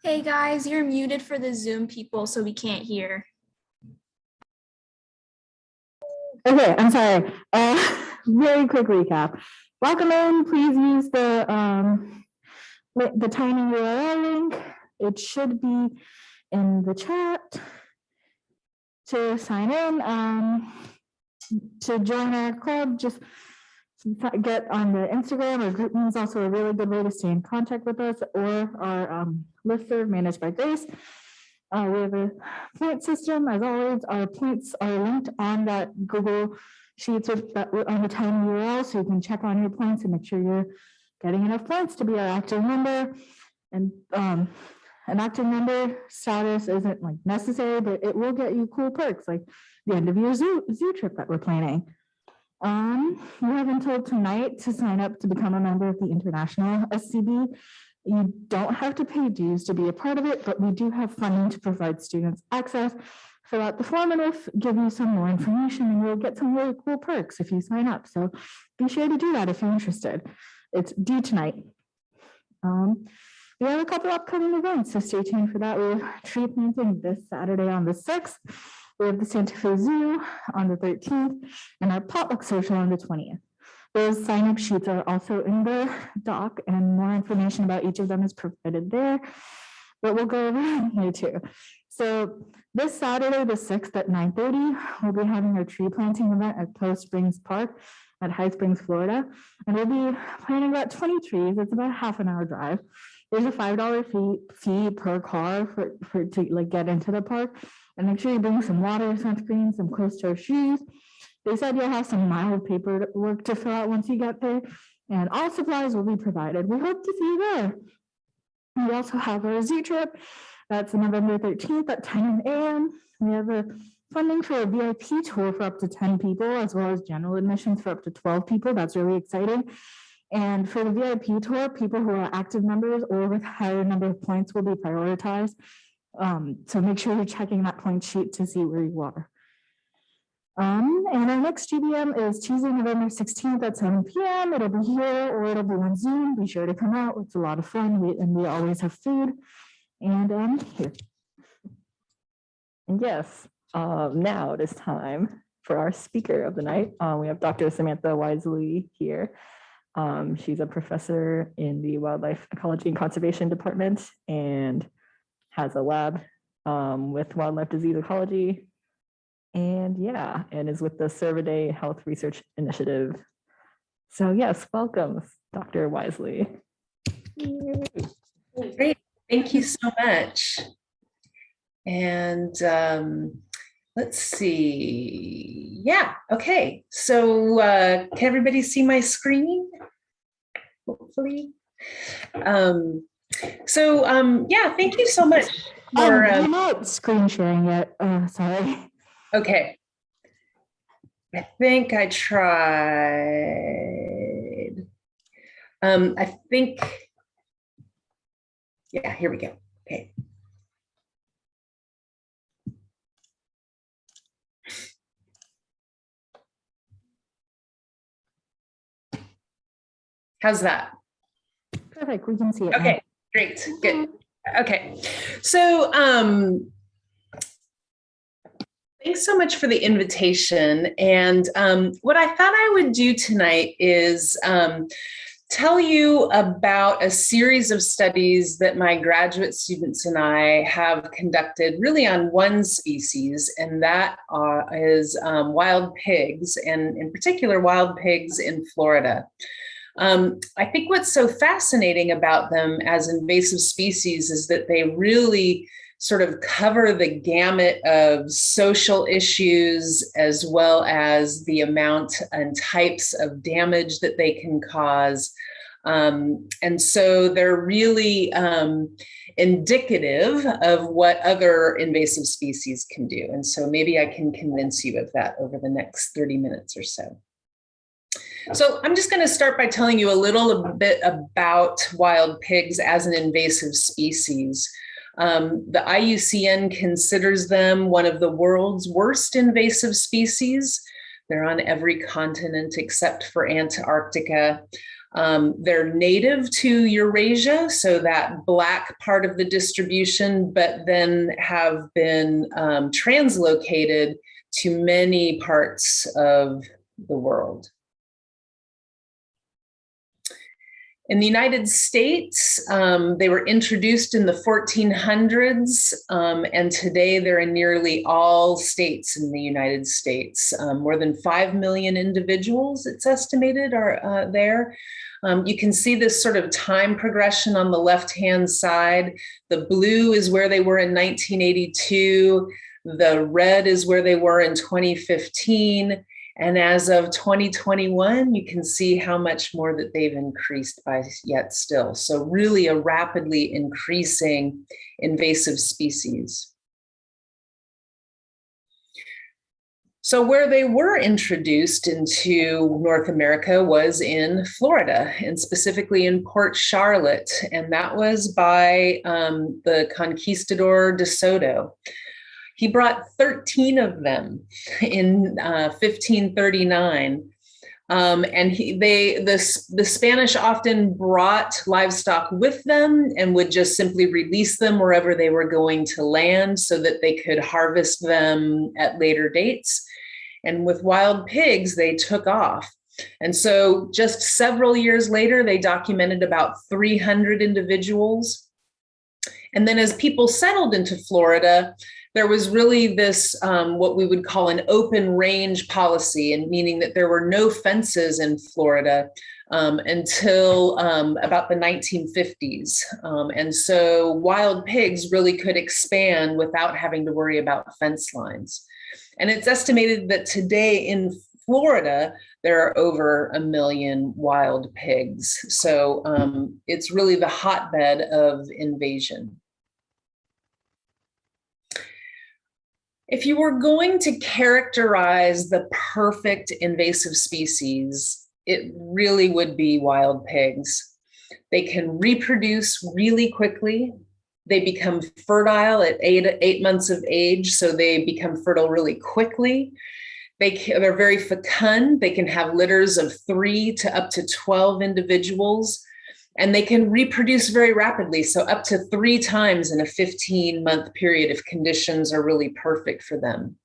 Hey guys, you're muted for the Zoom people, so we can't hear. Okay, I'm sorry. Very quick recap. Welcome in. Please use the tiny URL link. It should be in the chat to sign in. To join our club, just get on the Instagram or GroupMe is also a really good way to stay in contact with us, or our listserv managed by Grace. We have a point system. As always, our points are linked on that Google Sheets on the tiny URL, so you can check on your points and make sure you're getting enough points to be our active member. And an active member status isn't like necessary, but it will get you cool perks like the end of your zoo trip that we're planning. You have until tonight to sign up to become a member of the International SCB. You don't have to pay dues to be a part of it, but we do have funding to provide students access. Fill out the form and we'll give you some more information, and you'll get some really cool perks if you sign up. So be sure to do that if you're interested. It's due tonight. We have a couple upcoming events, so stay tuned for that. We're tree planting this Saturday on the 6th. We have the Santa Fe Zoo on the 13th and our potluck social on the 20th. Those sign-up sheets are also in the doc, and more information about each of them is provided there, but we'll go over it here too. So this Saturday, the 6th at 9:30, we'll be having our tree planting event at Post Springs Park at High Springs, Florida, and we'll be planting about 20 trees. It's about a half-an-hour drive. There's a $5 fee per car to like get into the park, and make sure you bring some water, sunscreen, some closed-toe shoes. They said you'll have some mild paperwork to fill out once you get there, and all supplies will be provided. We hope to see you there. We also have our zoo trip. That's November 13th at 10 a.m. We have a funding for a VIP tour for up to 10 people, as well as general admissions for up to 12 people. That's really exciting. And for the VIP tour, people who are active members or with higher number of points will be prioritized. So make sure you're checking that point sheet to see where you are. And our next GBM is Tuesday, November 16th at 7 p.m. It'll be here or it'll be on Zoom. Be sure to come out. It's a lot of fun. We always have food. And here. And yes, now it is time for our speaker of the night. We have Dr. Samantha Wisely here. She's a professor in the Wildlife Ecology and Conservation Department and has a lab with wildlife disease ecology. And yeah, and is with the Cervidae Health Research Initiative. So yes, welcome, Dr. Wisely. Great, thank you so much. And let's see. Yeah, okay. So can everybody see my screen? Hopefully. Yeah, thank you so much for I'm not screen sharing yet. Sorry. Okay. I think I tried. I think, yeah, here we go. Okay. How's that? Perfect, we can see it. Okay, now. great, good. Okay, so thanks so much for the invitation. And what I thought I would do tonight is tell you about a series of studies that my graduate students and I have conducted really on one species, and that is wild pigs, and in particular wild pigs in Florida. I think what's so fascinating about them as invasive species is that they really sort of cover the gamut of social issues, as well as the amount and types of damage that they can cause. And so they're really indicative of what other invasive species can do. And so maybe I can convince you of that over the next 30 minutes or so. So I'm just going to start by telling you a little bit about wild pigs as an invasive species. The IUCN considers them one of the world's worst invasive species. They're on every continent except for Antarctica. They're native to Eurasia, so that black part of the distribution, but then have been translocated to many parts of the world. In the United States, they were introduced in the 1400s, and today they're in nearly all states in the United States. More than 5 million individuals, it's estimated, are there. You can see this sort of time progression on the left-hand side. The blue is where they were in 1982. The red is where they were in 2015. And as of 2021, you can see how much more that they've increased by yet still. So really a rapidly increasing invasive species. So where they were introduced into North America was in Florida, and specifically in Port Charlotte. And that was by the Conquistador de Soto. He brought 13 of them in 1539. And the Spanish often brought livestock with them and would just simply release them wherever they were going to land so that they could harvest them at later dates. And with wild pigs, they took off. And so just several years later, they documented about 300 individuals. And then as people settled into Florida, there was really this, what we would call an open range policy, and meaning that there were no fences in Florida until about the 1950s. And so wild pigs really could expand without having to worry about fence lines. And it's estimated that today in Florida, there are over 1 million wild pigs. So it's really the hotbed of invasion. If you were going to characterize the perfect invasive species, it really would be wild pigs. They can reproduce really quickly. They become fertile at 8 months of age, so they become fertile really quickly. They're very fecund. They can have litters of 3 to up to 12 individuals. And they can reproduce very rapidly, so up to 3 times in a 15-month period if conditions are really perfect for them.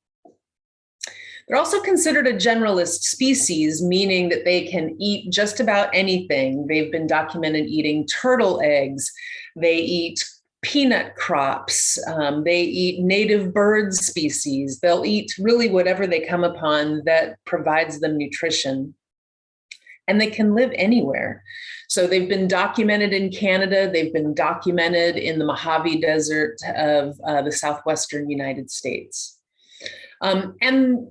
They're also considered a generalist species, meaning that they can eat just about anything. They've been documented eating turtle eggs. They eat peanut crops. They eat native bird species. They'll eat really whatever they come upon that provides them nutrition. And they can live anywhere. So they've been documented in Canada. They've been documented in the Mojave Desert of the southwestern United States. And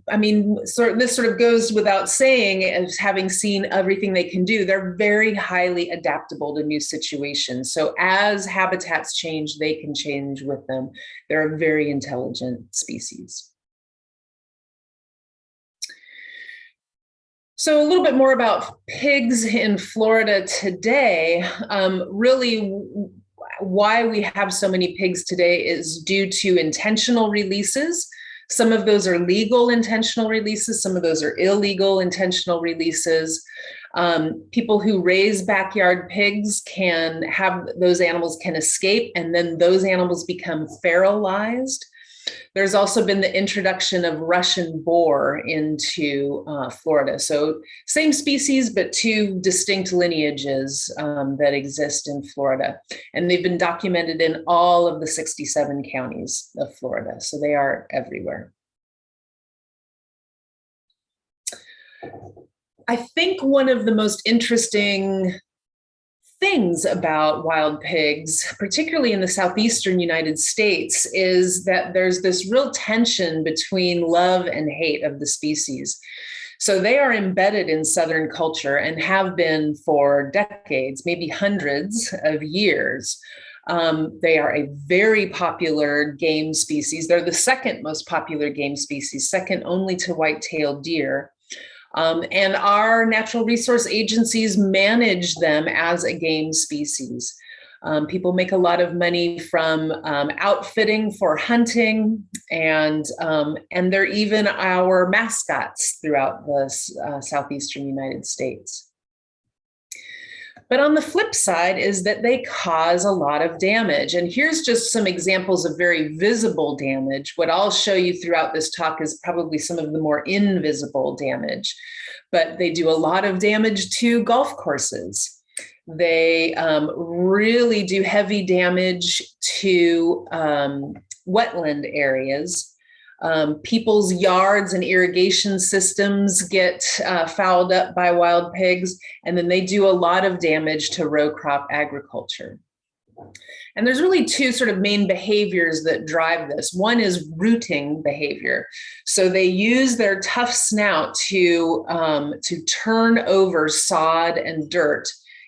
I mean, this sort of goes without saying, as having seen everything they can do, they're very highly adaptable to new situations. So as habitats change, they can change with them. They're a very intelligent species. So a little bit more about pigs in Florida today. Really, why we have so many pigs today is due to intentional releases. Some of those are legal intentional releases. Some of those are illegal intentional releases. People who raise backyard pigs can have, those animals can escape, and then those animals become fertilized. There's also been the introduction of Russian boar into Florida. So same species, but 2 distinct lineages that exist in Florida. And they've been documented in all of the 67 counties of Florida. So they are everywhere. I think one of the most interesting things about wild pigs, particularly in the southeastern United States, is that there's this real tension between love and hate of the species. So they are embedded in Southern culture and have been for decades, maybe hundreds of years. They are a very popular game species. They're the 2nd most popular game species, second only to white-tailed deer. And our natural resource agencies manage them as a game species. People make a lot of money from outfitting for hunting, and they're even our mascots throughout the southeastern United States. But on the flip side is that they cause a lot of damage. And here's just some examples of very visible damage. What I'll show you throughout this talk is probably some of the more invisible damage, but they do a lot of damage to golf courses. They really do heavy damage to wetland areas. People's yards and irrigation systems get fouled up by wild pigs, and then they do a lot of damage to row crop agriculture. And there's really two sort of main behaviors that drive this. One is rooting behavior. So they use their tough snout to turn over sod and dirt.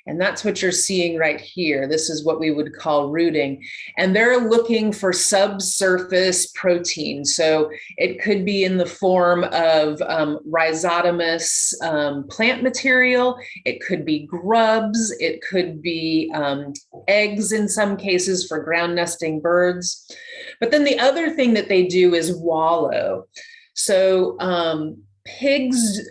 And that's what you're seeing right here. This is what we would call rooting. And they're looking for subsurface protein. So it could be in the form of rhizotomous plant material. It could be grubs. It could be eggs in some cases for ground nesting birds. But then the other thing that they do is wallow. So pigs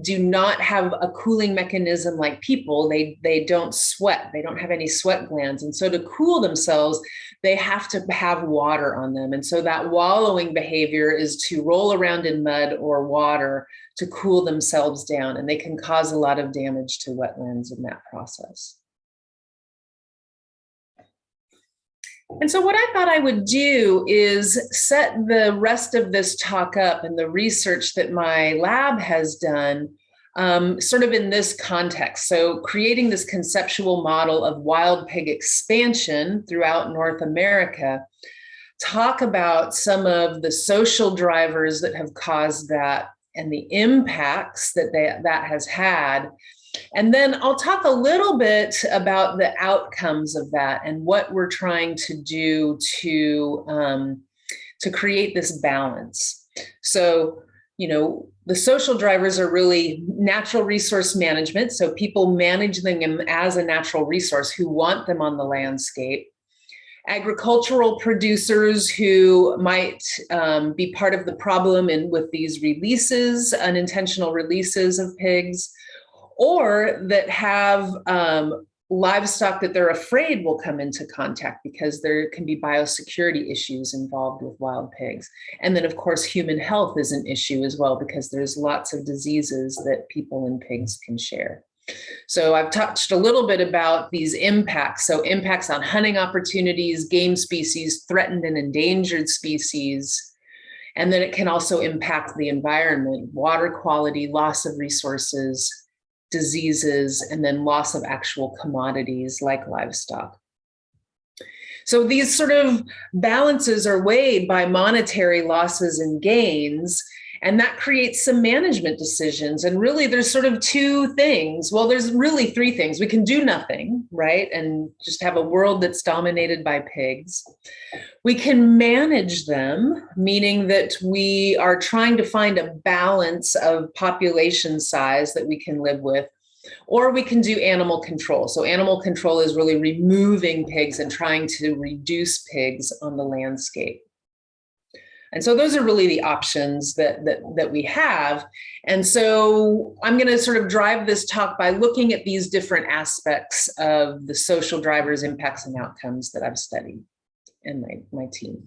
do not have a cooling mechanism like people. They don't sweat. They don't have any sweat glands. And so to cool themselves, they have to have water on them. And so that wallowing behavior is to roll around in mud or water to cool themselves down. And they can cause a lot of damage to wetlands in that process. And so what I thought I would do is set the rest of this talk up and the research that my lab has done sort of in this context. So creating this conceptual model of wild pig expansion throughout North America, talk about some of the social drivers that have caused that and the impacts that that has had. And then I'll talk a little bit about the outcomes of that and what we're trying to do to create this balance. So, you know, the social drivers are really natural resource management. So people manage them as a natural resource who want them on the landscape. Agricultural producers who might be part of the problem with these releases, unintentional releases of pigs, or that have livestock that they're afraid will come into contact because there can be biosecurity issues involved with wild pigs. And then of course, human health is an issue as well because there's lots of diseases that people and pigs can share. So I've touched a little bit about these impacts. So impacts on hunting opportunities, game species, threatened and endangered species. And then it can also impact the environment, water quality, loss of resources, diseases, and then loss of actual commodities like livestock. So these sort of balances are weighed by monetary losses and gains, and that creates some management decisions. And really there's sort of two things. Well, there's really three things. We can do nothing, right? And just have a world that's dominated by pigs. We can manage them, meaning that we are trying to find a balance of population size that we can live with, or we can do animal control. So animal control is really removing pigs and trying to reduce pigs on the landscape. And so those are really the options that we have. And so I'm going to sort of drive this talk by looking at these different aspects of the social drivers, impacts, and outcomes that I've studied and my team.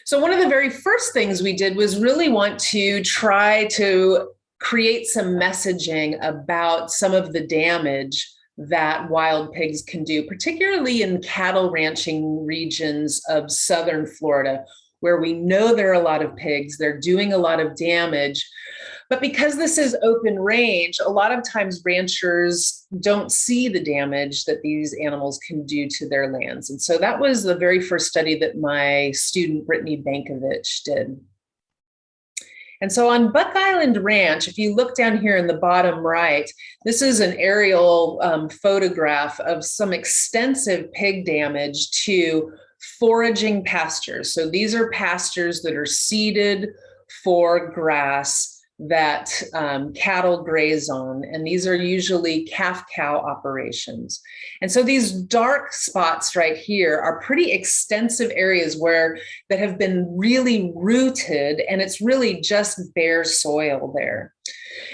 So one of the very first things we did was really want to try to create some messaging about some of the damage that wild pigs can do, particularly in cattle ranching regions of southern Florida, where we know there are a lot of pigs, they're doing a lot of damage. But because this is open range, a lot of times ranchers don't see the damage that these animals can do to their lands. And so that was the very first study that my student, Brittany Bankovich, did. And so on Buck Island Ranch, if you look down here in the bottom right, this is an aerial photograph of some extensive pig damage to foraging pastures. So these are pastures that are seeded for grass that cattle graze on, and these are usually calf-cow operations. And so these dark spots right here are pretty extensive areas that have been really rooted, and it's really just bare soil there.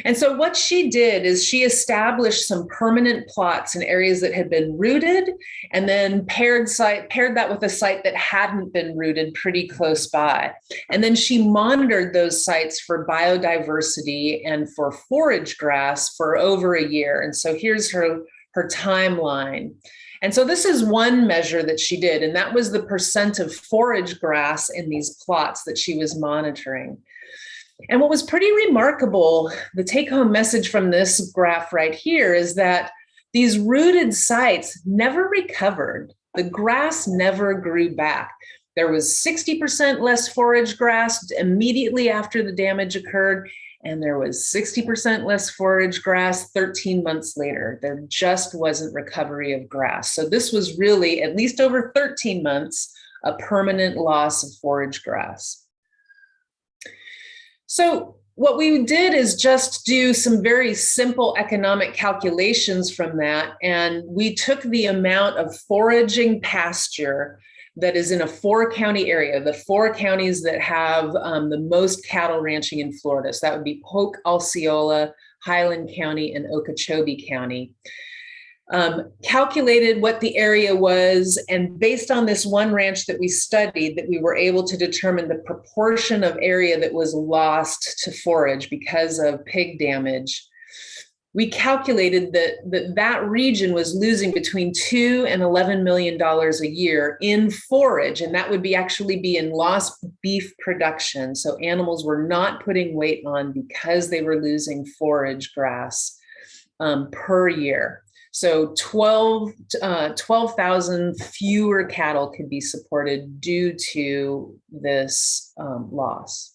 And so what she did is she established some permanent plots in areas that had been rooted, and then paired that with a site that hadn't been rooted pretty close by. And then she monitored those sites for biodiversity and for forage grass for over a year. And so here's her timeline. And so this is one measure that she did, and that was the percent of forage grass in these plots that she was monitoring. And what was pretty remarkable, the take-home message from this graph right here, is that these rooted sites never recovered. The grass never grew back. There was 60% less forage grass immediately after the damage occurred, and there was 60% less forage grass 13 months later. There just wasn't recovery of grass. So this was really, at least over 13 months, a permanent loss of forage grass. So what we did is just do some very simple economic calculations from that. And we took the amount of foraging pasture that is in a 4-county area, the 4 counties that have the most cattle ranching in Florida. So that would be Polk, Osceola, Highland County, and Okeechobee County. Calculated what the area was, and based on this one ranch that we studied, that we were able to determine the proportion of area that was lost to forage because of pig damage. We calculated that region was losing between $2 and $11 million a year in forage, and that would actually be in lost beef production. So animals were not putting weight on because they were losing forage grass per year. So 12,000 fewer cattle could be supported due to this loss.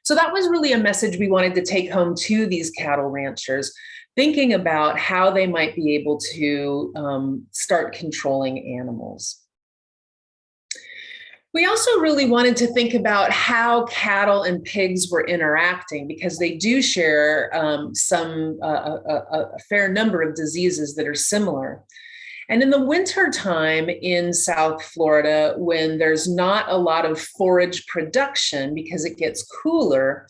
So that was really a message we wanted to take home to these cattle ranchers, thinking about how they might be able to start controlling animals. We also really wanted to think about how cattle and pigs were interacting, because they do share a fair number of diseases that are similar. And in the winter time in South Florida, when there's not a lot of forage production because it gets cooler,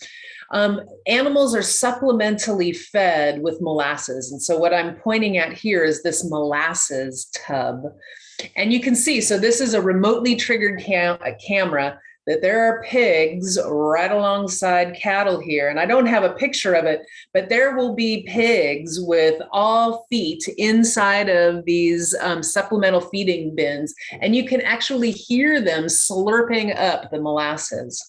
animals are supplementally fed with molasses. And so what I'm pointing at here is this molasses tub. And you can see, so this is a remotely triggered camera, that there are pigs right alongside cattle here. And I don't have a picture of it, but there will be pigs with all feet inside of these supplemental feeding bins. And you can actually hear them slurping up the molasses.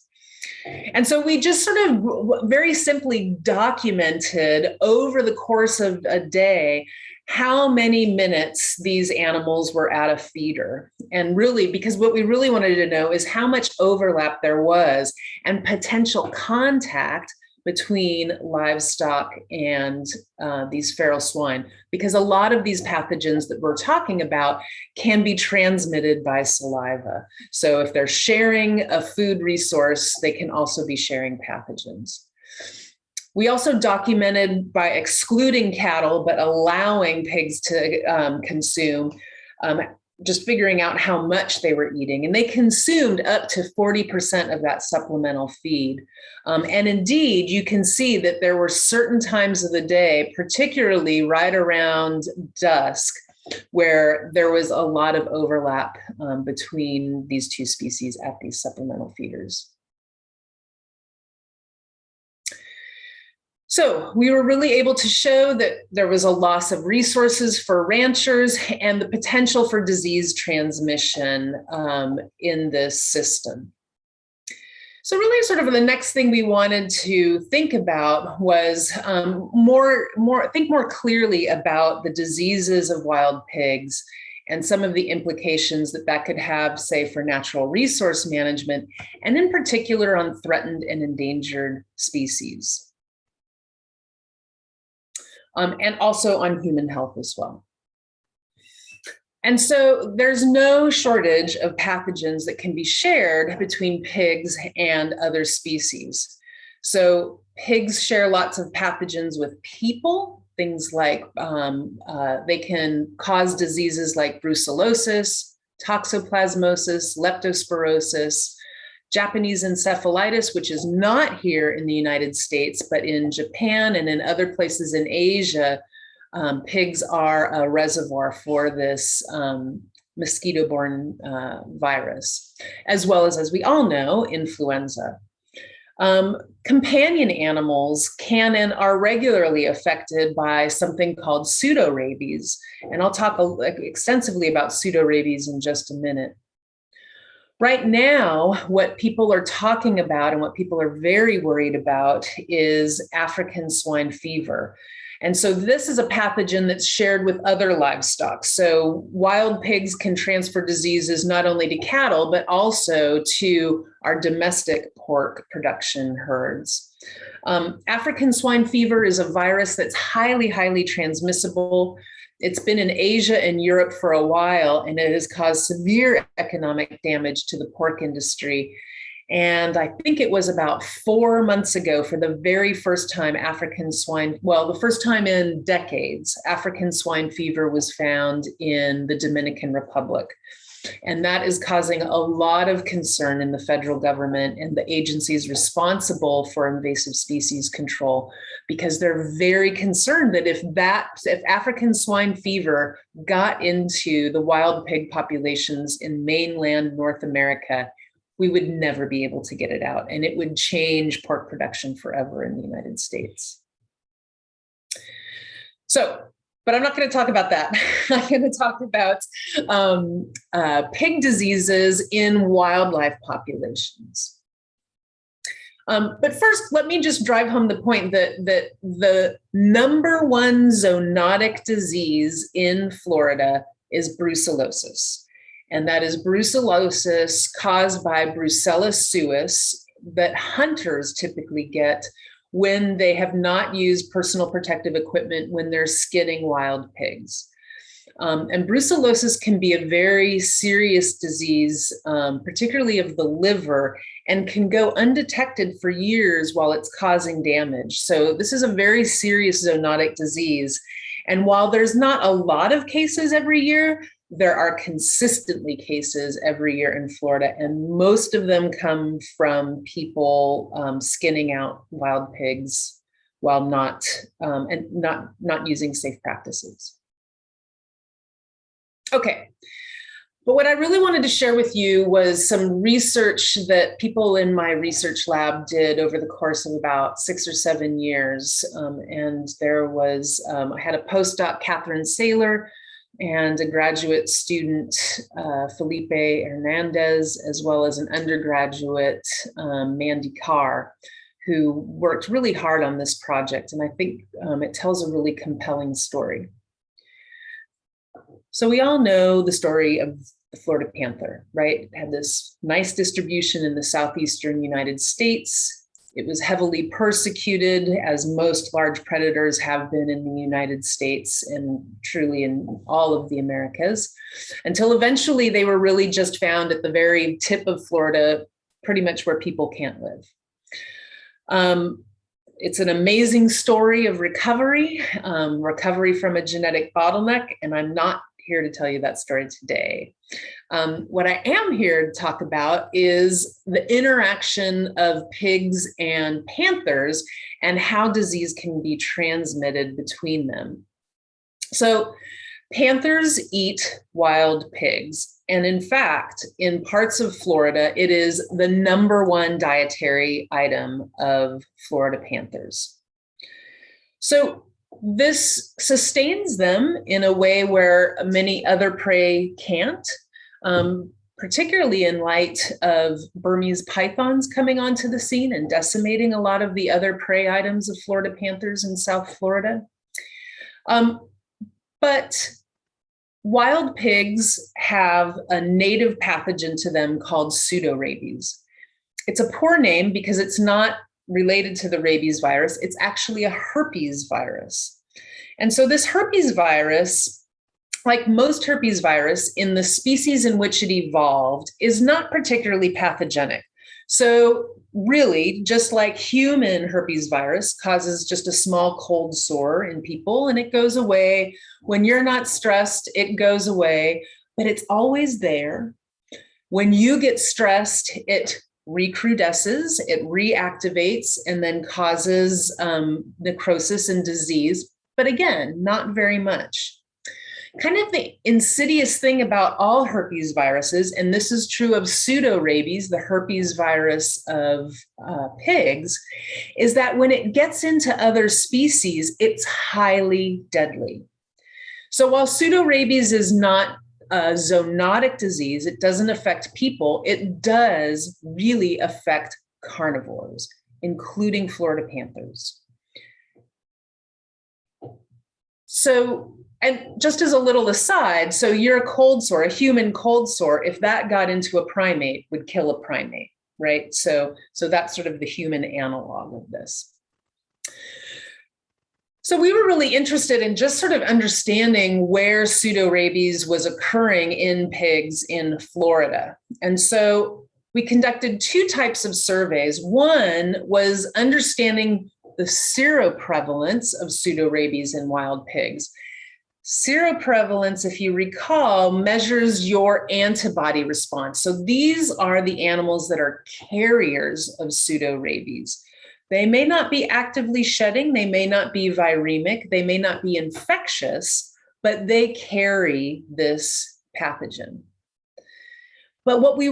And so we just sort of very simply documented over the course of a day how many minutes these animals were at a feeder. And really, because what we really wanted to know is how much overlap there was and potential contact between livestock and these feral swine, because a lot of these pathogens that we're talking about can be transmitted by saliva. So if they're sharing a food resource, they can also be sharing pathogens. We also documented by excluding cattle, but allowing pigs to consume, just figuring out how much they were eating. And they consumed up to 40% of that supplemental feed. And indeed, you can see that there were certain times of the day, particularly right around dusk, where there was a lot of overlap between these two species at these supplemental feeders. So we were really able to show that there was a loss of resources for ranchers and the potential for disease transmission in this system. So really sort of the next thing we wanted to think about was think more clearly about the diseases of wild pigs and some of the implications that could have, say, for natural resource management, and in particular on threatened and endangered species. And also on human health as well. And so there's no shortage of pathogens that can be shared between pigs and other species. So pigs share lots of pathogens with people, things like they can cause diseases like brucellosis, toxoplasmosis, leptospirosis, Japanese encephalitis, which is not here in the United States, but in Japan and in other places in Asia, pigs are a reservoir for this mosquito-borne virus, as well as we all know, influenza. Companion animals can and are regularly affected by something called pseudorabies, and I'll talk extensively about pseudorabies in just a minute. Right now, what people are talking about and what people are very worried about is African swine fever. And so this is a pathogen that's shared with other livestock. So wild pigs can transfer diseases not only to cattle, but also to our domestic pork production herds. African swine fever is a virus that's highly transmissible. It's been in Asia and Europe for a while, and it has caused severe economic damage to the pork industry. And I think it was about 4 months ago, for the very first time, the first time in decades, African swine fever was found in the Dominican Republic. And that is causing a lot of concern in the federal government and the agencies responsible for invasive species control, because they're very concerned that if African swine fever got into the wild pig populations in mainland North America, we would never be able to get it out, and it would change pork production forever in the United States. But I'm not going to talk about that. I'm going to talk about pig diseases in wildlife populations. But first, let me just drive home the point that the number one zoonotic disease in Florida is brucellosis. And that is brucellosis caused by Brucella suis that hunters typically get when they have not used personal protective equipment when they're skinning wild pigs. And brucellosis can be a very serious disease, particularly of the liver, and can go undetected for years while it's causing damage. So this is a very serious zoonotic disease. And while there's not a lot of cases every year, there are consistently cases every year in Florida, and most of them come from people skinning out wild pigs while not using safe practices. Okay, but what I really wanted to share with you was some research that people in my research lab did over the course of about 6 or 7 years. And there was, I had a postdoc, Catherine Saylor, and a graduate student, Felipe Hernandez, as well as an undergraduate, Mandy Carr, who worked really hard on this project. And I think it tells a really compelling story. So we all know the story of the Florida panther, right? It had this nice distribution in the southeastern United States. It was heavily persecuted, as most large predators have been in the United States and truly in all of the Americas, until eventually they were really just found at the very tip of Florida, pretty much where people can't live. It's an amazing story of recovery from a genetic bottleneck, and I'm not here to tell you that story today. What I am here to talk about is the interaction of pigs and panthers and how disease can be transmitted between them. So panthers eat wild pigs. And in fact, in parts of Florida, it is the #1 dietary item of Florida panthers. So this sustains them in a way where many other prey can't, particularly in light of Burmese pythons coming onto the scene and decimating a lot of the other prey items of Florida panthers in South Florida. But wild pigs have a native pathogen to them called pseudorabies. It's a poor name because it's not related to the rabies virus. It's actually a herpes virus. And so this herpes virus, like most herpes virus, in the species in which it evolved, is not particularly pathogenic. So really, just like human herpes virus causes just a small cold sore in people and it goes away. When you're not stressed, it goes away, but it's always there. When you get stressed, it recrudesces, it reactivates, and then causes necrosis and disease. But again, not very much. Kind of the insidious thing about all herpes viruses, and this is true of pseudorabies, the herpes virus of pigs, is that when it gets into other species, it's highly deadly. So while pseudorabies is not a zoonotic disease, it doesn't affect people, it does really affect carnivores, including Florida panthers. So, and just as a little aside, so you're a cold sore, a human cold sore, if that got into a primate, would kill a primate, right? So that's sort of the human analog of this. So we were really interested in just sort of understanding where pseudorabies was occurring in pigs in Florida. And so we conducted two types of surveys. One was understanding the seroprevalence of pseudorabies in wild pigs. Seroprevalence, if you recall, measures your antibody response. So these are the animals that are carriers of pseudorabies. They may not be actively shedding, they may not be viremic, they may not be infectious, but they carry this pathogen. But what we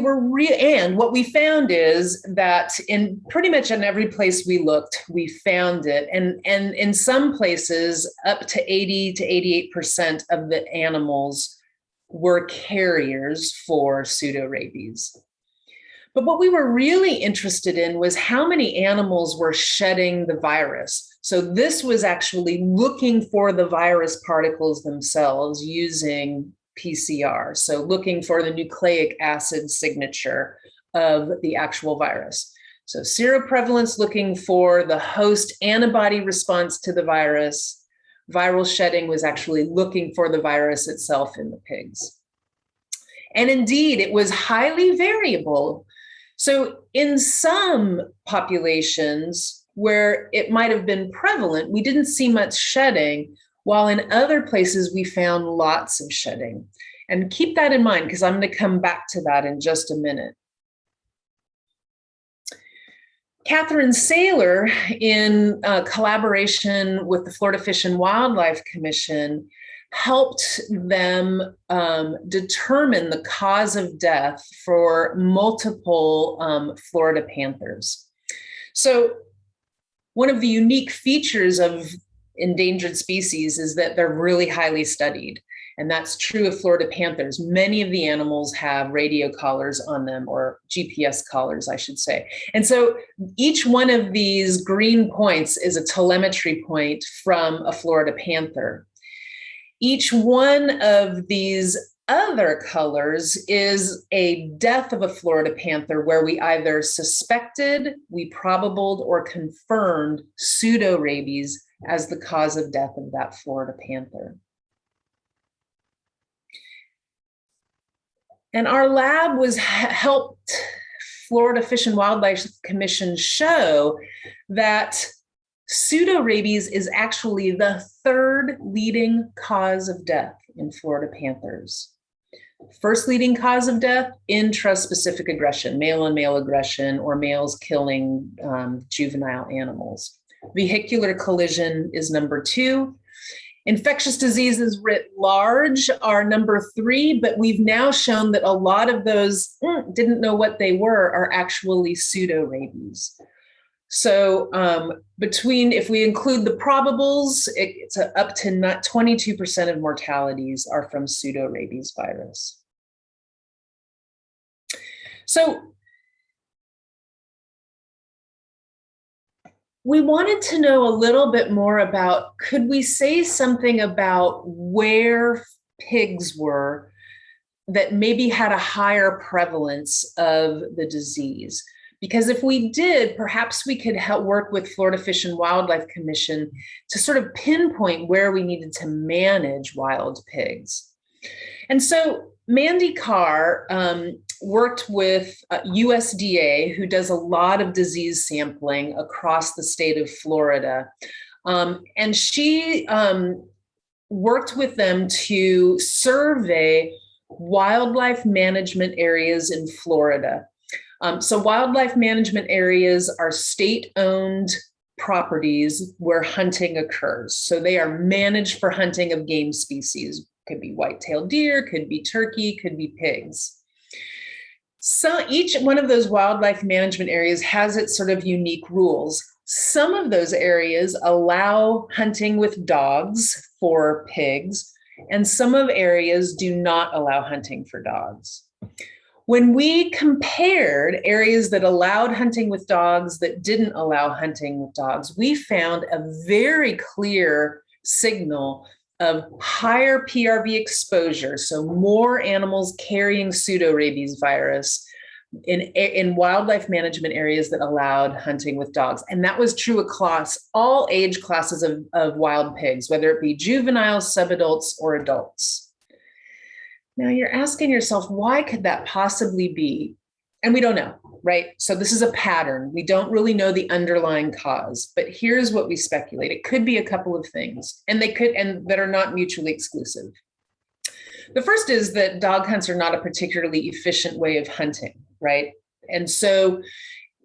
found is that in pretty much in every place we looked, we found it. And in some places, up to 80 to 88% of the animals were carriers for pseudorabies. But what we were really interested in was how many animals were shedding the virus. So this was actually looking for the virus particles themselves using PCR. So looking for the nucleic acid signature of the actual virus. So seroprevalence, looking for the host antibody response to the virus. Viral shedding was actually looking for the virus itself in the pigs. And indeed, it was highly variable. So in some populations where it might have been prevalent, we didn't see much shedding, while in other places we found lots of shedding. And keep that in mind, because I'm going to come back to that in just a minute. Catherine Saylor, in collaboration with the Florida Fish and Wildlife Commission, helped them determine the cause of death for multiple Florida panthers. So one of the unique features of endangered species is that they're really highly studied. And that's true of Florida panthers. Many of the animals have radio collars on them, or GPS collars, I should say. And so each one of these green points is a telemetry point from a Florida panther. Each one of these other colors is a death of a Florida panther where we either suspected, we probabled, or confirmed pseudorabies as the cause of death of that Florida panther. And our lab helped Florida Fish and Wildlife Commission show that pseudorabies is actually the third leading cause of death in Florida panthers. First leading cause of death, intraspecific aggression, male-on-male aggression, or males killing juvenile animals. Vehicular collision is number 2. Infectious diseases writ large are number 3, but we've now shown that a lot of those didn't know what they were are actually pseudorabies. So if we include the probables, it's up to 22% of mortalities are from pseudorabies virus. So we wanted to know a little bit more about, could we say something about where pigs were that maybe had a higher prevalence of the disease? Because if we did, perhaps we could help work with Florida Fish and Wildlife Commission to sort of pinpoint where we needed to manage wild pigs. And so Mandy Carr worked with USDA, who does a lot of disease sampling across the state of Florida. And she worked with them to survey wildlife management areas in Florida. So wildlife management areas are state-owned properties where hunting occurs. So they are managed for hunting of game species. Could be white-tailed deer, could be turkey, could be pigs. So each one of those wildlife management areas has its sort of unique rules. Some of those areas allow hunting with dogs for pigs, and some of areas do not allow hunting for dogs. When we compared areas that allowed hunting with dogs that didn't allow hunting with dogs, we found a very clear signal of higher PRV exposure, so more animals carrying pseudorabies virus in wildlife management areas that allowed hunting with dogs. And that was true across all age classes of wild pigs, whether it be juveniles, subadults, or adults. Now you're asking yourself, why could that possibly be? And we don't know, right? So this is a pattern. We don't really know the underlying cause, but here's what we speculate. It could be a couple of things, and that are not mutually exclusive. The first is that dog hunts are not a particularly efficient way of hunting, right? And so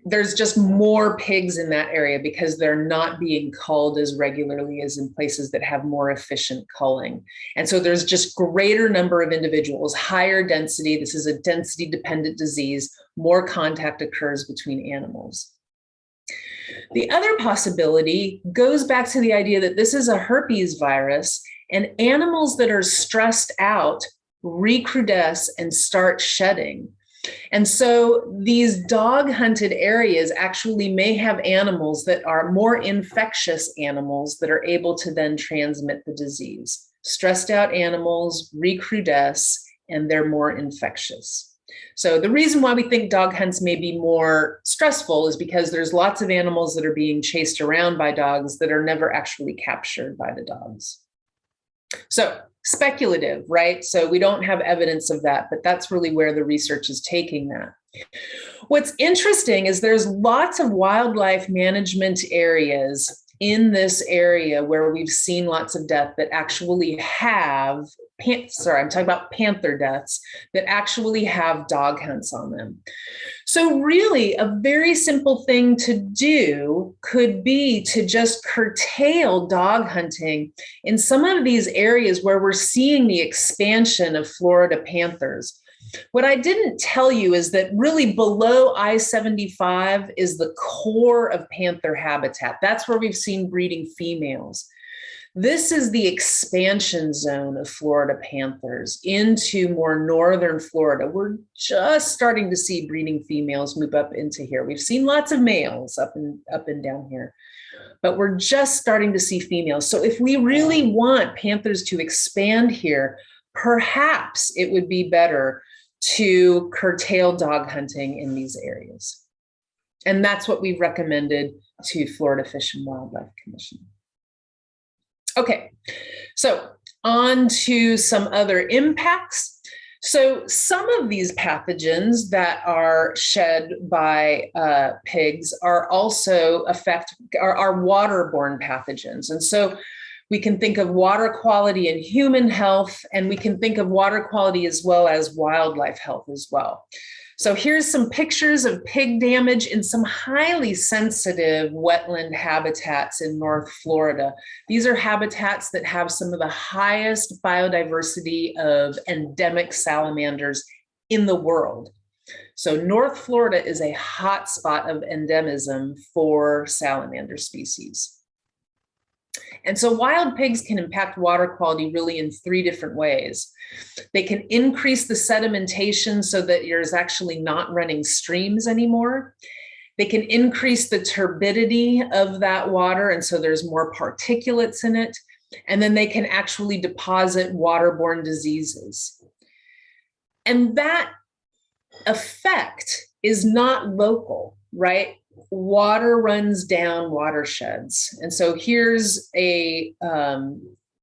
there's just more pigs in that area because they're not being culled as regularly as in places that have more efficient culling. And so there's just greater number of individuals, higher density. This is a density dependent disease. More contact occurs between animals. The other possibility goes back to the idea that this is a herpes virus, and animals that are stressed out recrudesce and start shedding. And so these dog hunted areas actually may have animals that are more infectious animals that are able to then transmit the disease. Stressed out animals recrudesce and they're more infectious. So the reason why we think dog hunts may be more stressful is because there's lots of animals that are being chased around by dogs that are never actually captured by the dogs. So speculative, right? So we don't have evidence of that, but that's really where the research is taking that. What's interesting is there's lots of wildlife management areas in this area where we've seen lots of death that actually have, I'm talking about panther deaths that actually have dog hunts on them. So really a very simple thing to do could be to just curtail dog hunting in some of these areas where we're seeing the expansion of Florida panthers. What I didn't tell you is that really below I-75 is the core of panther habitat. That's where we've seen breeding females. This is the expansion zone of Florida panthers into more northern Florida. We're just starting to see breeding females move up into here. We've seen lots of males up and down here, but we're just starting to see females. So if we really want panthers to expand here, perhaps it would be better to curtail dog hunting in these areas. And that's what we've recommended to Florida Fish and Wildlife Commission. Okay, so on to some other impacts. So some of these pathogens that are shed by pigs are also are waterborne pathogens. And so we can think of water quality and human health, and we can think of water quality as well as wildlife health as well. So here's some pictures of pig damage in some highly sensitive wetland habitats in North Florida. These are habitats that have some of the highest biodiversity of endemic salamanders in the world. So North Florida is a hotspot of endemism for salamander species. And so wild pigs can impact water quality really in three different ways. They can increase the sedimentation so that there's actually not running streams anymore. They can increase the turbidity of that water, and so there's more particulates in it. And then they can actually deposit waterborne diseases. And that effect is not local, right? Water runs down watersheds. And so here's a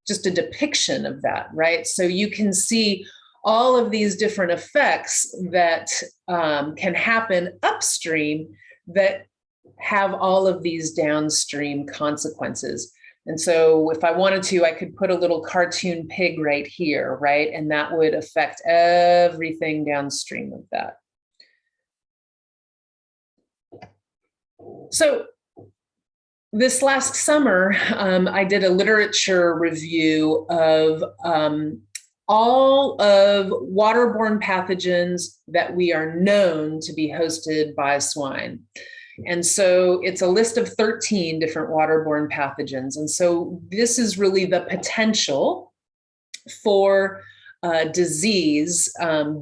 just a depiction of that, right? So you can see all of these different effects that can happen upstream that have all of these downstream consequences. And so if I wanted to, I could put a little cartoon pig right here, right? And that would affect everything downstream of that. So this last summer, I did a literature review of all of waterborne pathogens that we are known to be hosted by swine. And so it's a list of 13 different waterborne pathogens. And so this is really the potential for disease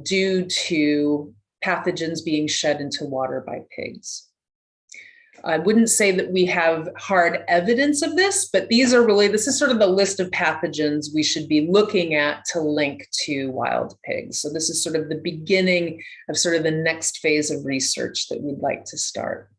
due to pathogens being shed into water by pigs. I wouldn't say that we have hard evidence of this, but this is sort of the list of pathogens we should be looking at to link to wild pigs. So this is sort of the beginning of sort of the next phase of research that we'd like to start.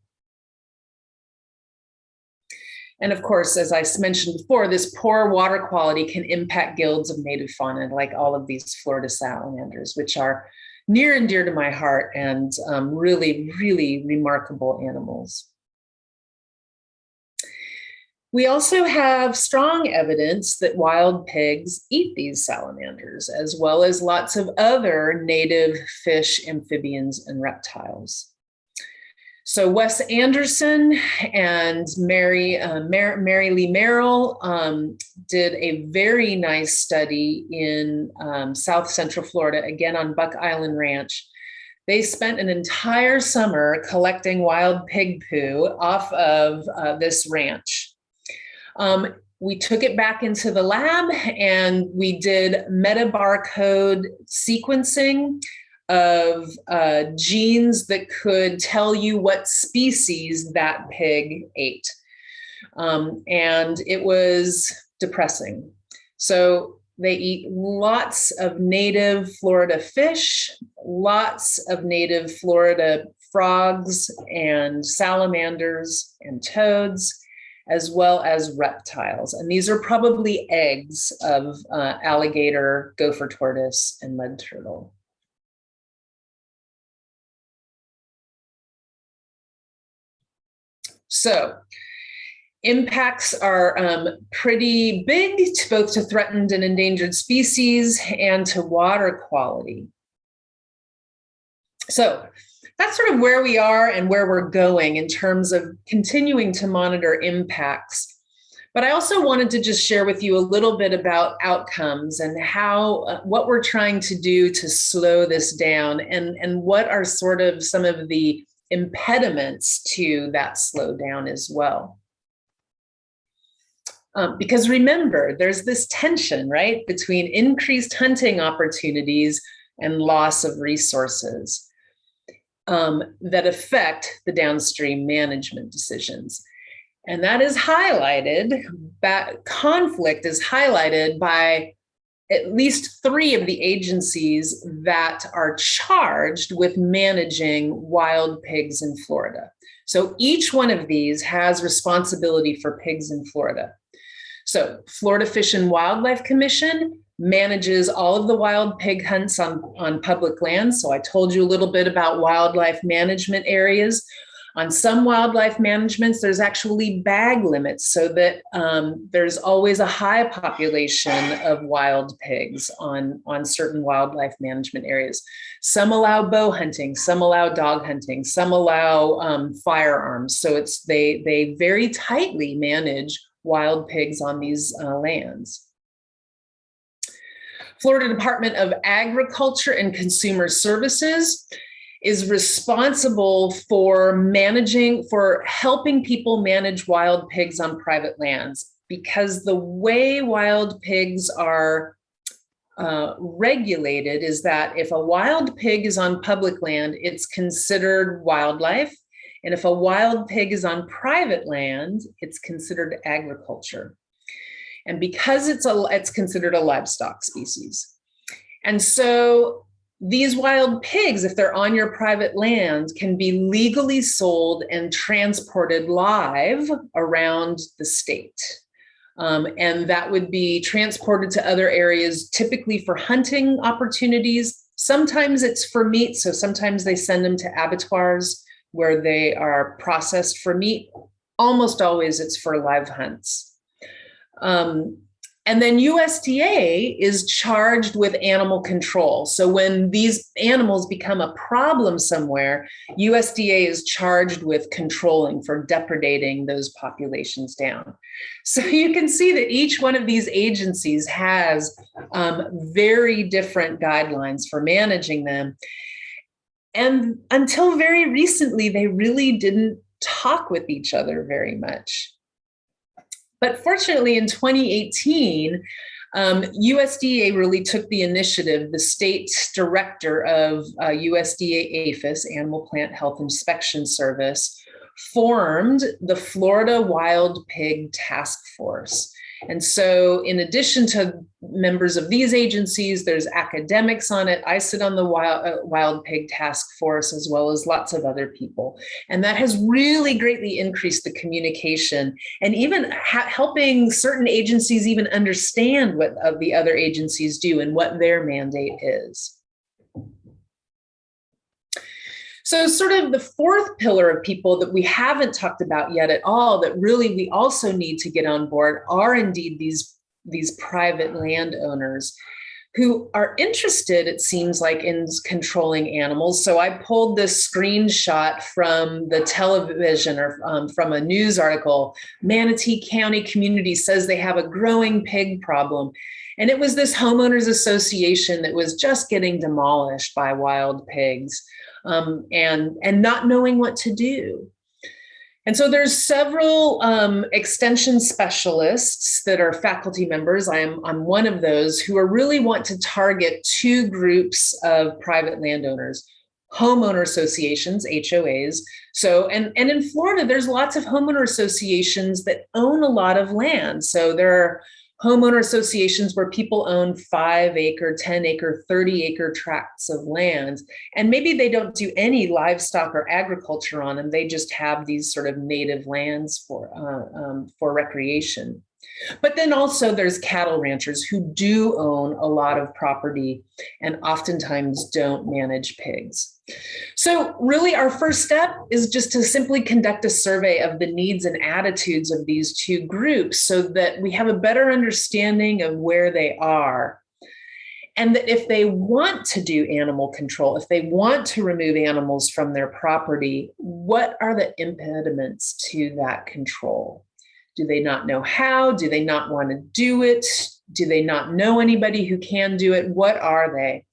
And of course, as I mentioned before, this poor water quality can impact guilds of native fauna, like all of these Florida salamanders, which are near and dear to my heart and really, really remarkable animals. We also have strong evidence that wild pigs eat these salamanders, as well as lots of other native fish, amphibians, and reptiles. So Wes Anderson and Mary Lee Merrill did a very nice study in South Central Florida, again on Buck Island Ranch. They spent an entire summer collecting wild pig poo off of this ranch. We took it back into the lab and we did metabarcode sequencing of genes that could tell you what species that pig ate. And it was depressing. So they eat lots of native Florida fish, lots of native Florida frogs and salamanders and toads, as well as reptiles. And these are probably eggs of alligator, gopher tortoise, and mud turtle. So impacts are pretty big, both to threatened and endangered species and to water quality. So that's sort of where we are and where we're going in terms of continuing to monitor impacts. But I also wanted to just share with you a little bit about outcomes and how what we're trying to do to slow this down and what are sort of some of the impediments to that slowdown as well. Because remember, there's this tension, right, between increased hunting opportunities and loss of resources that affect the downstream management decisions. And that is highlighted, that conflict is highlighted by at least 3 of the agencies that are charged with managing wild pigs in Florida. So each one of these has responsibility for pigs in Florida. So Florida Fish and Wildlife Commission manages all of the wild pig hunts on public lands. So I told you a little bit about wildlife management areas. On some wildlife managements, there's actually bag limits so that there's always a high population of wild pigs on certain wildlife management areas. Some allow bow hunting, some allow dog hunting, some allow firearms. So they very tightly manage wild pigs on these lands. Florida Department of Agriculture and Consumer Services is responsible for helping people manage wild pigs on private lands, because the way wild pigs are regulated is that if a wild pig is on public land, it's considered wildlife. And if a wild pig is on private land, it's considered agriculture. And because it's considered a livestock species. And so these wild pigs, if they're on your private land, can be legally sold and transported live around the state. And that would be transported to other areas, typically for hunting opportunities. Sometimes it's for meat. So sometimes they send them to abattoirs where they are processed for meat. Almost always it's for live hunts. And then USDA is charged with animal control. So when these animals become a problem somewhere, USDA is charged with controlling, for depredating those populations down. So you can see that each one of these agencies has very different guidelines for managing them. And until very recently, they really didn't talk with each other very much. But fortunately, in 2018, USDA really took the initiative. The state director of USDA APHIS, Animal Plant Health Inspection Service, formed the Florida Wild Pig Task Force. And so in addition to members of these agencies, there's academics on it. I sit on the Wild Pig Task Force, as well as lots of other people. And that has really greatly increased the communication, and even helping certain agencies even understand what the other agencies do and what their mandate is. So sort of the fourth pillar of people that we haven't talked about yet at all, that really we also need to get on board, are indeed these private landowners who are interested, it seems like, in controlling animals. So I pulled this screenshot from the television, or from a news article. Manatee County community says they have a growing pig problem. And it was this homeowners association that was just getting demolished by wild pigs. And not knowing what to do. And so there's several extension specialists that are faculty members. I'm one of those who really want to target two groups of private landowners: homeowner associations, HOAs. So, and in Florida, there's lots of homeowner associations that own a lot of land. So there are homeowner associations where people own 5-acre, 10-acre, 30-acre tracts of land. And maybe they don't do any livestock or agriculture on them. They just have these sort of native lands for recreation. But then also there's cattle ranchers who do own a lot of property and oftentimes don't manage pigs. So really our first step is just to simply conduct a survey of the needs and attitudes of these two groups, so that we have a better understanding of where they are. And that if they want to do animal control, if they want to remove animals from their property, what are the impediments to that control? Do they not know how? Do they not want to do it? Do they not know anybody who can do it? What are they?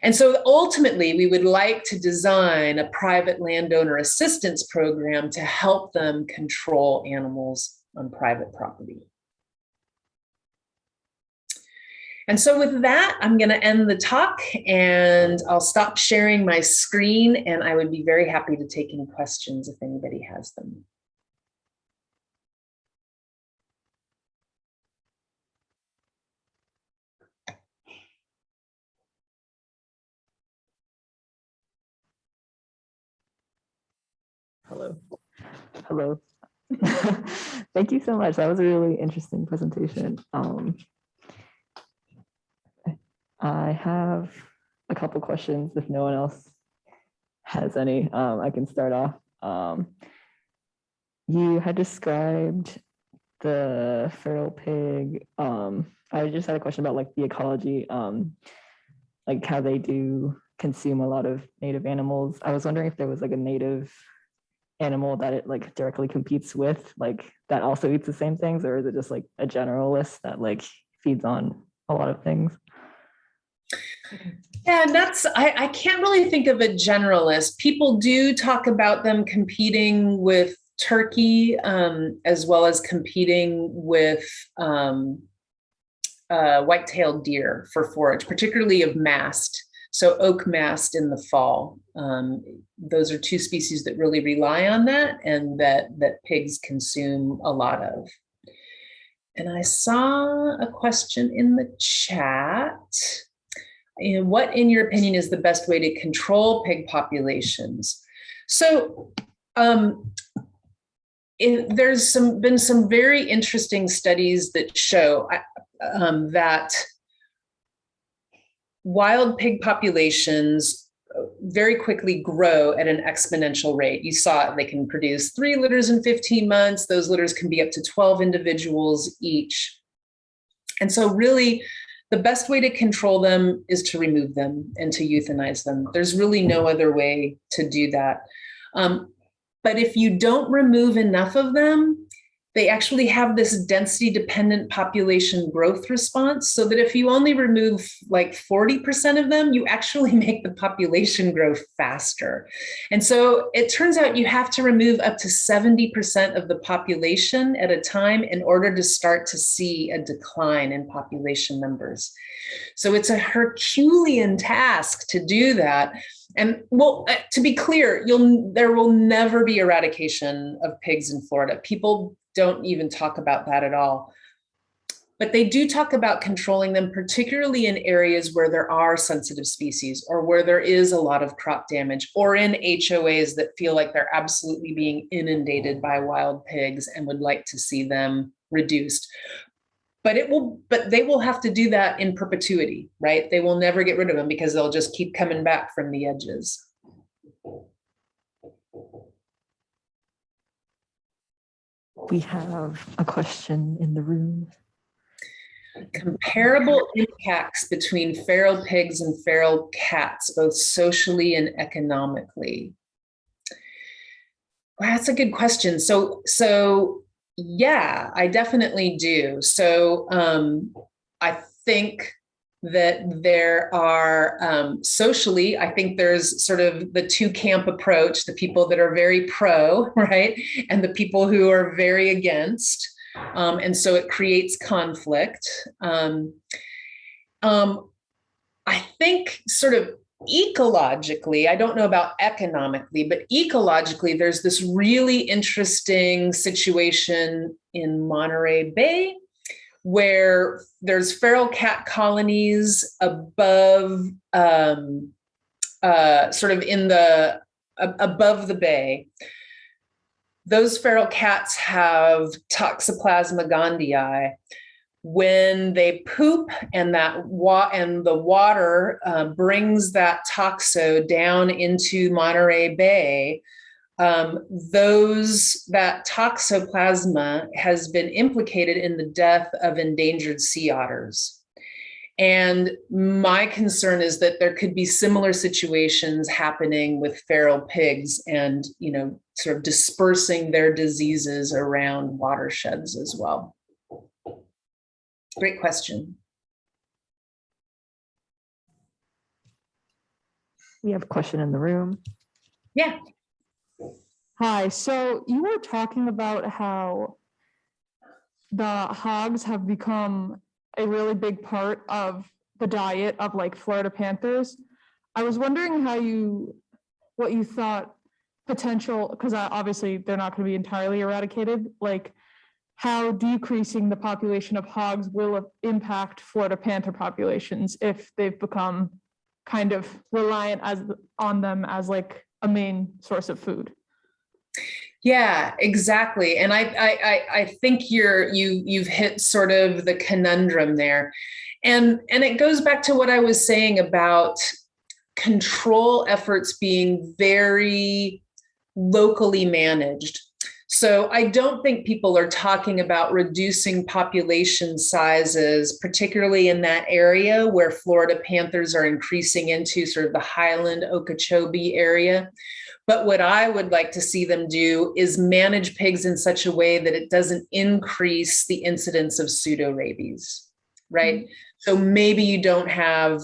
And so ultimately, we would like to design a private landowner assistance program to help them control animals on private property. And so with that, I'm going to end the talk, and I'll stop sharing my screen, and I would be very happy to take any questions if anybody has them. Hello. Hello. Thank you so much. That was a really interesting presentation. I have a couple questions if no one else has any. I can start off. You had described the feral pig. I just had a question about like the ecology, like how they do consume a lot of native animals. I was wondering if there was like a native animal that it like directly competes with, like that also eats the same things, or is it just like a generalist that like feeds on a lot of things? Yeah, and I can't really think of a generalist. People do talk about them competing with turkey, as well as competing with white-tailed deer for forage, particularly of mast. So oak mast in the fall. Those are two species that really rely on that, and that pigs consume a lot of. And I saw a question in the chat. What, in your opinion, is the best way to control pig populations? So there's been some very interesting studies that show that wild pig populations very quickly grow at an exponential rate. You saw they can produce 3 litters in 15 months. Those litters can be up to 12 individuals each. And so really, the best way to control them is to remove them and to euthanize them. There's really no other way to do that. But if you don't remove enough of them, they actually have this density dependent population growth response, so that if you only remove like 40% of them, you actually make the population grow faster. And so it turns out you have to remove up to 70% of the population at a time in order to start to see a decline in population numbers. So it's a Herculean task to do that. And well, to be clear, there will never be eradication of pigs in Florida. People don't even talk about that at all. But they do talk about controlling them, particularly in areas where there are sensitive species or where there is a lot of crop damage, or in HOAs that feel like they're absolutely being inundated by wild pigs and would like to see them reduced. But they will have to do that in perpetuity, right? They will never get rid of them because they'll just keep coming back from the edges. We have a question in the room. Comparable impacts between feral pigs and feral cats, both socially and economically. Well, that's a good question. So yeah, I definitely do. So I think that there are socially, I think there's sort of the two camp approach, the people that are very pro, right? And the people who are very against. And so it creates conflict. I think sort of ecologically, I don't know about economically, but ecologically, there's this really interesting situation in Monterey Bay where there's feral cat colonies above, sort of in the, above the bay. Those feral cats have Toxoplasma gondii. When they poop and the water brings that toxo down into Monterey Bay, that toxoplasma has been implicated in the death of endangered sea otters. And my concern is that there could be similar situations happening with feral pigs and, sort of dispersing their diseases around watersheds as well. Great question. We have a question in the room. Yeah. Hi, so you were talking about how the hogs have become a really big part of the diet of like Florida panthers. I was wondering what you thought potential, because obviously they're not going to be entirely eradicated, like how decreasing the population of hogs will impact Florida panther populations if they've become kind of reliant on them as like a main source of food. Yeah, exactly. And I think you've hit sort of the conundrum there. And it goes back to what I was saying about control efforts being very locally managed. So I don't think people are talking about reducing population sizes, particularly in that area where Florida panthers are increasing into sort of the Highland Okeechobee area. But what I would like to see them do is manage pigs in such a way that it doesn't increase the incidence of pseudorabies, right? Mm-hmm. So maybe you don't have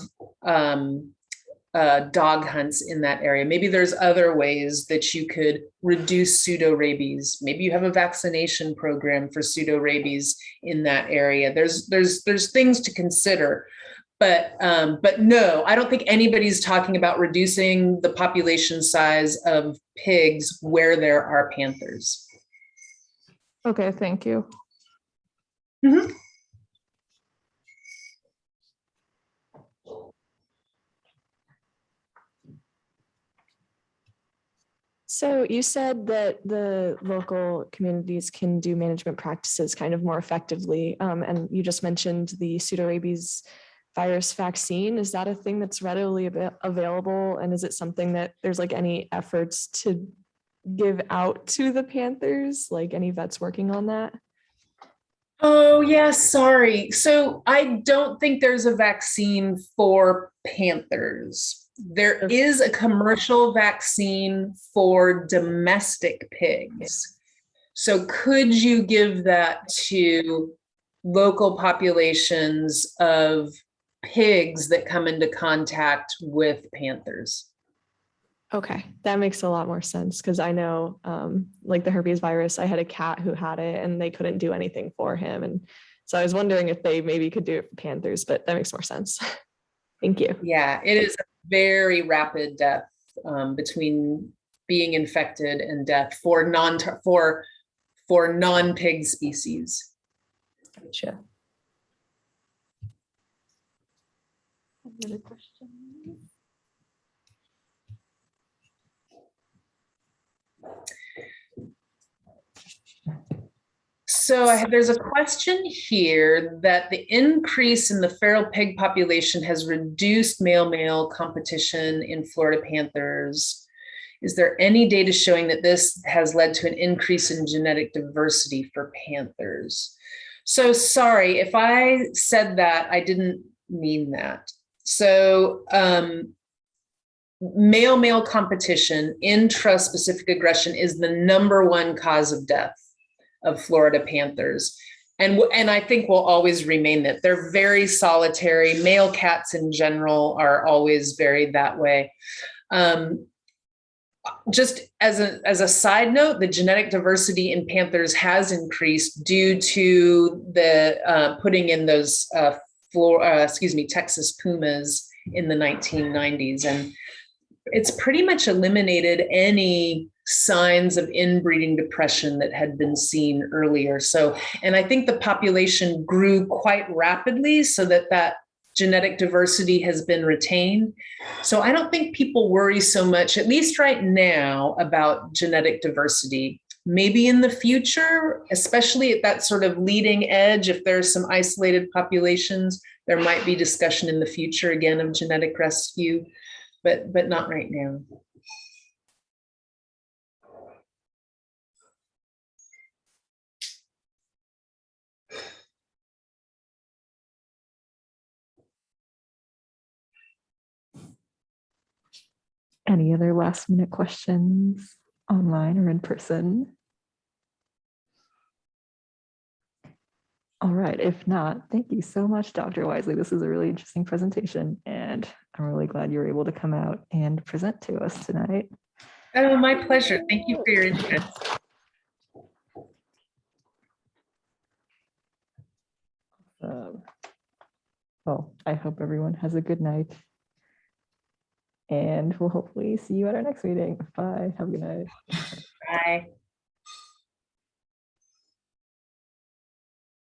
dog hunts in that area. Maybe there's other ways that you could reduce pseudorabies. Maybe you have a vaccination program for pseudorabies in that area. There's things to consider. But no, I don't think anybody's talking about reducing the population size of pigs where there are panthers. Okay, thank you. Mm-hmm. So you said that the local communities can do management practices kind of more effectively. And you just mentioned the pseudorabies virus vaccine. Is that a thing that's readily available? And is it something that there's like any efforts to give out to the panthers? Like any vets working on that? Oh, yeah, sorry. So I don't think there's a vaccine for panthers. There is a commercial vaccine for domestic pigs. So could you give that to local populations of pigs that come into contact with panthers? Okay, that makes a lot more sense because I know like the herpes virus, I had a cat who had it and they couldn't do anything for him. And so I was wondering if they maybe could do it for panthers, but that makes more sense. Thank you. Yeah, it is a very rapid death between being infected and death for non-pig species. Gotcha. Any other questions? So there's a question here that the increase in the feral pig population has reduced male-male competition in Florida panthers. Is there any data showing that this has led to an increase in genetic diversity for panthers? So sorry, if I said that, I didn't mean that. So male-male competition, intraspecific aggression is the #1 cause of death of Florida panthers. And I think will always remain that. They're very solitary. Male cats in general are always very that way. Just as a side note, the genetic diversity in panthers has increased due to the putting in those Texas pumas in the 1990s. And it's pretty much eliminated any signs of inbreeding depression that had been seen earlier. So, and I think the population grew quite rapidly so that genetic diversity has been retained. So I don't think people worry so much, at least right now, about genetic diversity. Maybe in the future, especially at that sort of leading edge, if there's some isolated populations, there might be discussion in the future again of genetic rescue. But not right now. Any other last minute questions online or in person? All right, if not, thank you so much, Dr. Wisely. This is a really interesting presentation, and I'm really glad you were able to come out and present to us tonight. Oh, my pleasure. Thank you for your interest. Well, I hope everyone has a good night, and we'll hopefully see you at our next meeting. Bye. Have a good night. Bye.